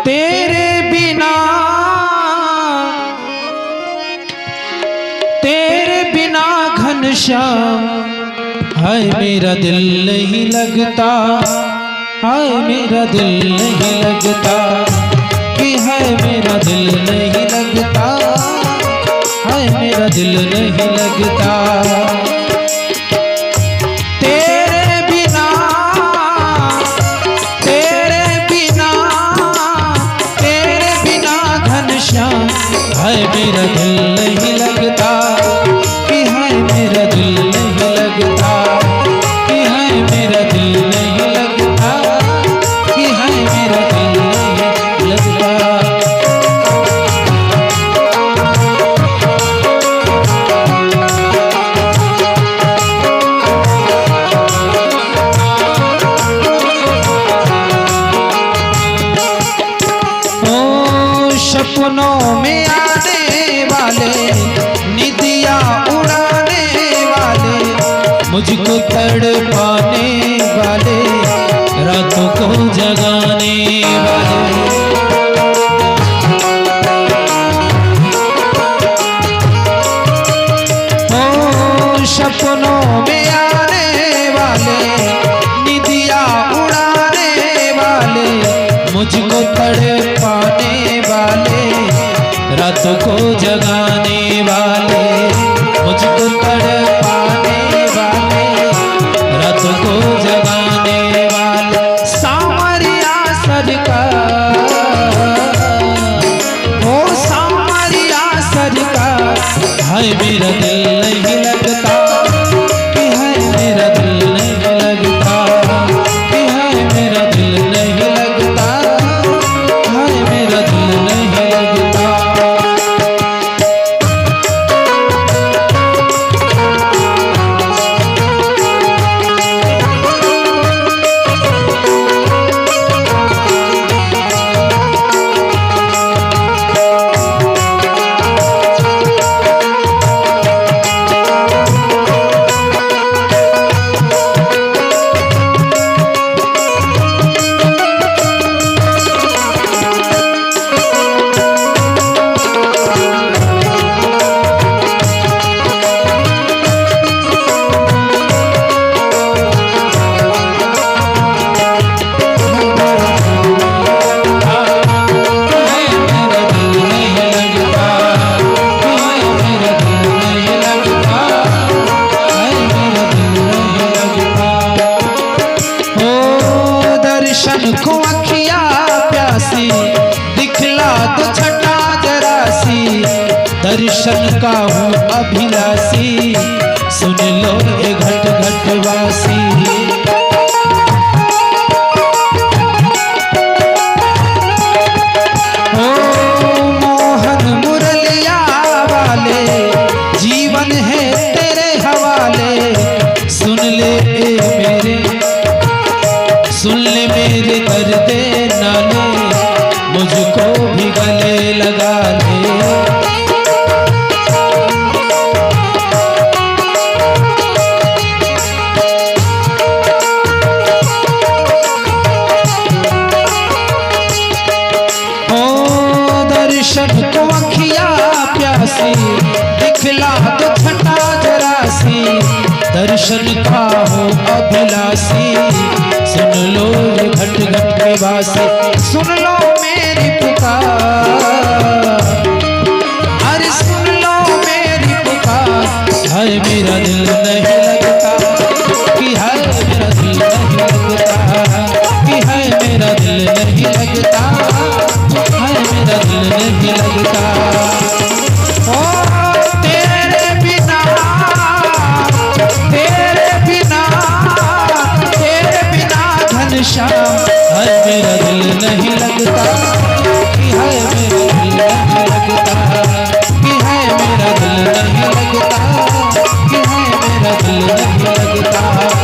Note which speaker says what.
Speaker 1: तेरे बिना घनश्याम हाय मेरा दिल नहीं लगता, हाय मेरा दिल नहीं लगता, कि हाय मेरा दिल नहीं लगता, हाय मेरा दिल नहीं लगता। तेरे बिना घनश्याम हाय मेरा दिल नहीं लगता, कि हाय मेरा दिल नहीं लगता, कि हाय मेरा दिल नहीं लगता, कि हाय मेरा दिल नहीं लगता। सपनों में आने वाले, निदिया उड़ाने वाले, मुझको तड़पाने वाले, रातों को जगाने वाले। ओ सपनों में आने वाले, निदिया उड़ाने वाले, मुझको तड़पाने वाले, रातों को जगाने वाले, मुझको तड़पाने वाले, रातों को जगाने वाले। सामरिया सरकार, ओ सामरिया सरकार, हाय मेरा दिल नहीं लगता, कि हाय मेरा दिल नहीं लगता, कि हाय मेरा दिल नहीं लगता, हाय मेरा दिल नहीं लगता। को अखिया प्यासी दिखला तो छटा जरासी, दर्शन का हूँ अभिलाषी, सुन लो ये घट घट वासी। ओ मोहन मुरलिया वाले, जीवन है तेरे हवाले, सुन ले मेरे, सुन ले मेरे दर्द नाले, मुझको भी गले लगा ले। ओ दर्शन को अखिया प्यासी दिखला तो छटा जरासी, दर्शन का हो अभिलाषी, सुन लो ये घट घट के वासी, सुन लो मेरी पुकार, अरे सुन लो मेरी पुकार। हाय मेरा दिल नहीं लगता, कि हाय मेरा दिल नहीं लगता, कि हाय मेरा दिल नहीं लगता, हाय मेरा दिल नहीं लगता। ओ तेरे बिना घनश्याम हाय मेरा दिल नहीं लगता, कि हाय मेरा दिल नहीं लगता, कि हाय मेरा दिल नहीं लगता, कि हाय मेरा दिल नहीं लगता।